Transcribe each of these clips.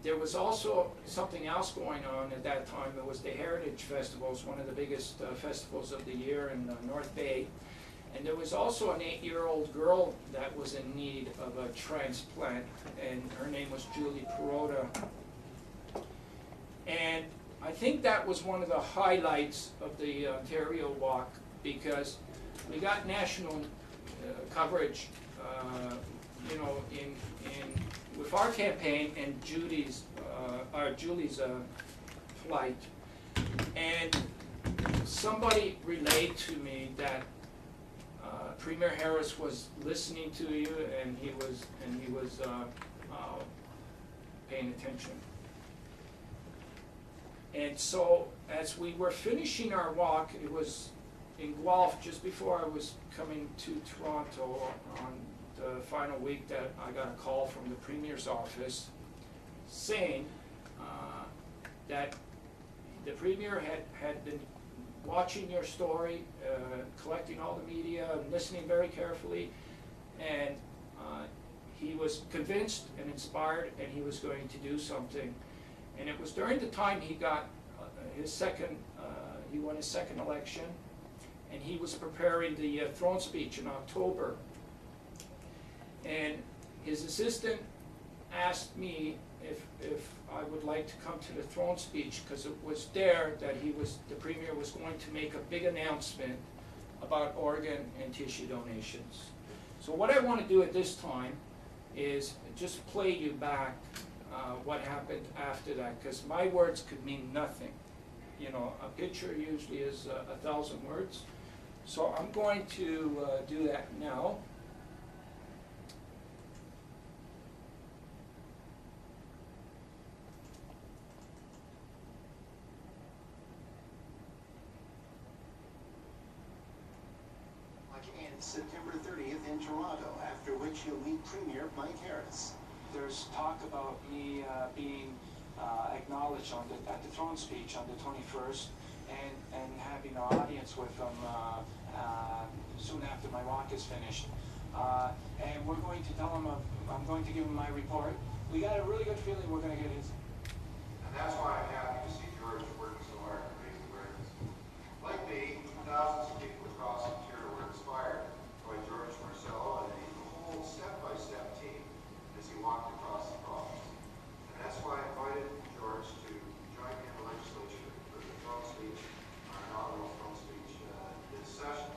there was also something else going on at that time. It was the Heritage Festival. It was one of the biggest festivals of the year in North Bay. And there was also an 8-year-old girl that was in need of a transplant, and her name was Julie Perota. And I think that was one of the highlights of the Ontario Walk, because we got national coverage, you know, with our campaign and Julie's flight. And somebody relayed to me that Premier Harris was listening to you, and he was paying attention. And so, as we were finishing our walk, it was in Guelph just before I was coming to Toronto on the final week, that I got a call from the Premier's office saying that the Premier had been watching your story, collecting all the media, and listening very carefully, and he was convinced and inspired, and he was going to do something. And it was during the time he got his second, he won his second election, and he was preparing the throne speech in October. And his assistant asked me if I would like to come to the throne speech, because it was there that the Premier was going to make a big announcement about organ and tissue donations. So what I want to do at this time is just play you back what happened after that, because my words could mean nothing. You know, a picture usually is 1,000 words. So I'm going to do that now. September 30th in Toronto, after which you'll meet Premier Mike Harris. There's talk about me being acknowledged at the throne speech on the 21st, and having an audience with him soon after my walk is finished. And we're going to tell him, I'm going to give him my report. We got a really good feeling we're going to get his. And that's why I'm happy to see George working so hard to raise awareness. Like me, thousands of people across Ontario were inspired by George Marcello and the whole step-by-step team as he walked across the province. And that's why I invited George to join me in the legislature for the throne speech, our inaugural throne speech this session.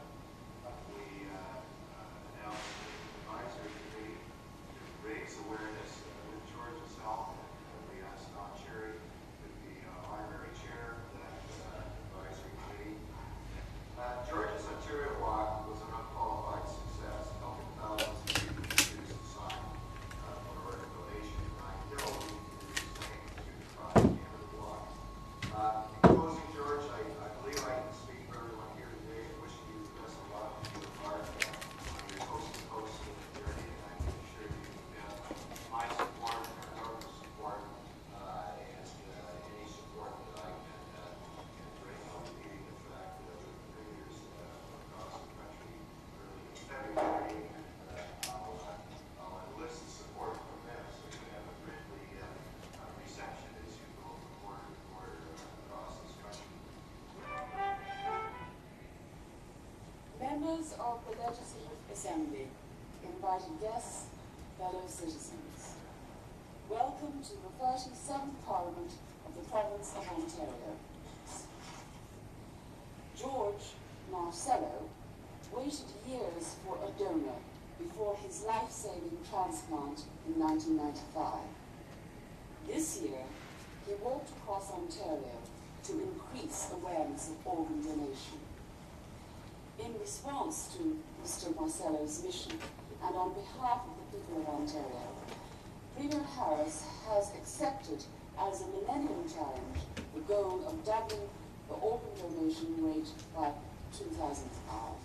We announced an advisory committee to raise awareness with George himself, and we asked Don Cherry to be honorary chair of that advisory committee. George's Ontario Walk was an unqualified success, helping thousands of people choose to sign for organ donation. And I know we can do the same to try to end the walk. In closing, George, I believe I can speak for everyone here today and wishing you the best of luck in your part on your coast-to-coast journey. And I can assure you that my support and our government's support and any support that I can bring on meeting the fact that the premiers across the country early in February, and I'll enlist the support from them so you can have a friendly reception as you go from border to border across this country. Members of the Legislative Assembly, invited guests, fellow citizens, welcome to the 37th Parliament of the Province of Ontario. George Marcello waited years for a donor before his life-saving transplant in 1995. This year, he walked across Ontario to increase awareness of organ donation. In response to Mr. Marcello's mission, and on behalf of the people of Ontario, Premier Harris has accepted as a Millennium Challenge the goal of doubling the organ donation rate by 2005.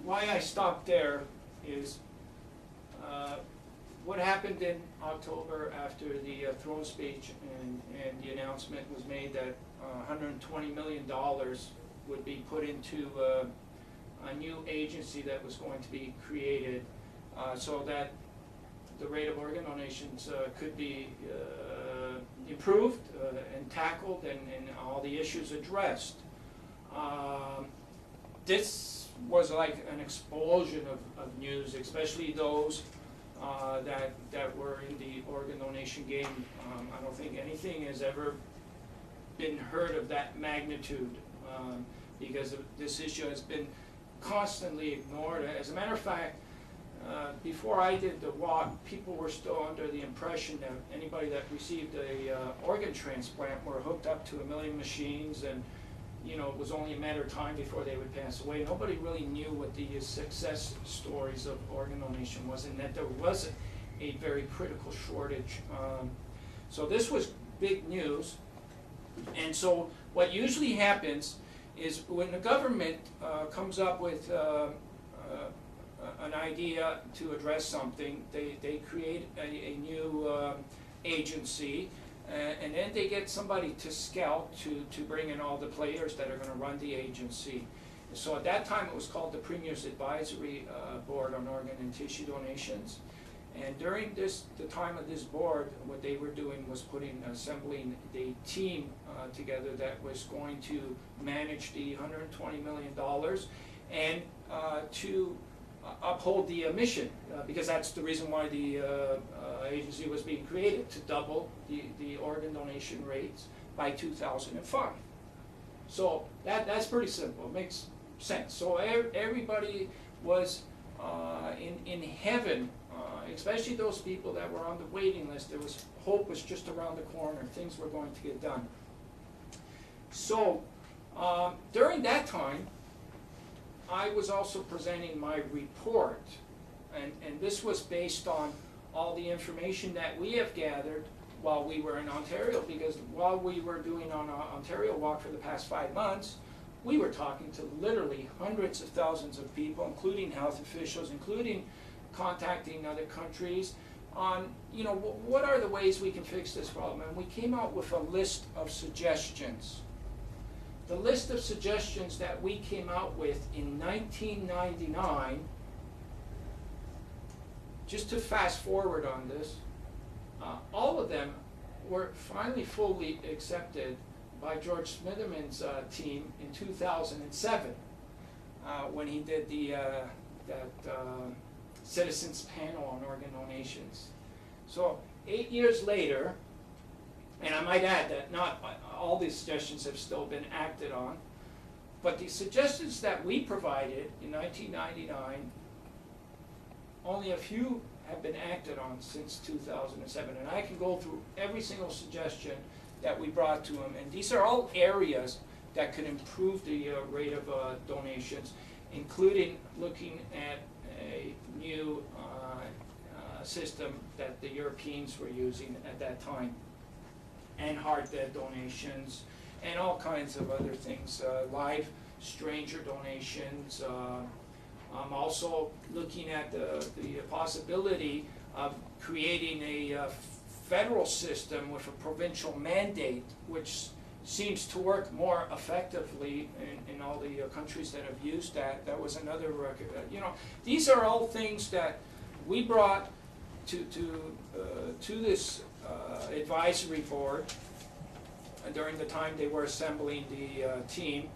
why I stopped there is what happened in October after the throne speech and the announcement was made that $120 million would be put into a new agency that was going to be created so that the rate of organ donations could be improved and tackled and all the issues addressed. This was like an explosion of news, especially those that were in the organ donation game. I don't think anything has ever been heard of that magnitude because this issue has been constantly ignored. As a matter of fact, before I did the walk, people were still under the impression that anybody that received a organ transplant were hooked up to 1 million machines, and it was only a matter of time before they would pass away. Nobody really knew what the success stories of organ donation was, and that there was a very critical shortage. So this was big news. And so what usually happens is when the government comes up with an idea to address something, they create a new agency, and then they get somebody to scout to bring in all the players that are going to run the agency. So at that time it was called the Premier's Advisory Board on Organ and Tissue Donations. And during the time of this board, what they were doing was assembling a team together that was going to manage the $120 million and to uphold the mission, because that's the reason why the agency was being created, to double the organ donation rates by 2005. So that's pretty simple. It makes sense. So everybody was in heaven, especially those people that were on the waiting list. Hope was just around the corner. Things were going to get done. So during that time, I was also presenting my report, and this was based on all the information that we have gathered while we were in Ontario, because while we were doing an Ontario walk for the past 5 months, we were talking to literally hundreds of thousands of people, including health officials, including contacting other countries on, what are the ways we can fix this problem. And we came out with a list of suggestions. The list of suggestions that we came out with in 1999, just to fast forward on this, all of them were finally fully accepted by George Smitherman's team in 2007 when he did that citizens panel on organ donations. So 8 years later, and I might add that not all these suggestions have still been acted on, but the suggestions that we provided in 1999, only a few have been acted on since 2007. And I can go through every single suggestion that we brought to him, and these are all areas that could improve the rate of donations, including looking at a new system that the Europeans were using at that time, and heart dead donations, and all kinds of other things, live stranger donations. I'm also looking at the possibility of creating a federal system with a provincial mandate, which seems to work more effectively in all the countries that have used that. That was another record. These are all things that we brought to this advisory board during the time they were assembling the team,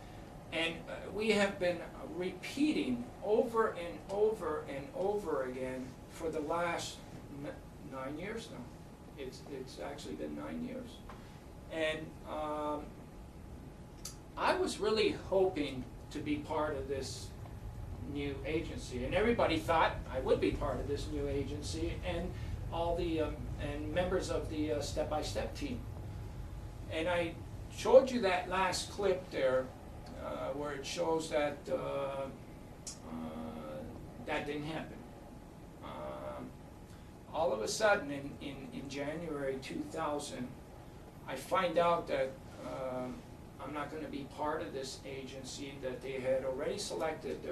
and we have been repeating over and over and over again for the last 9 years now. It's actually been 9 years, and I was really hoping to be part of this new agency, and everybody thought I would be part of this new agency, and all the and members of the step-by-step team. And I showed you that last clip there where it shows that that didn't happen. All of a sudden in January 2000, I find out that I'm not going to be part of this agency, that they had already selected their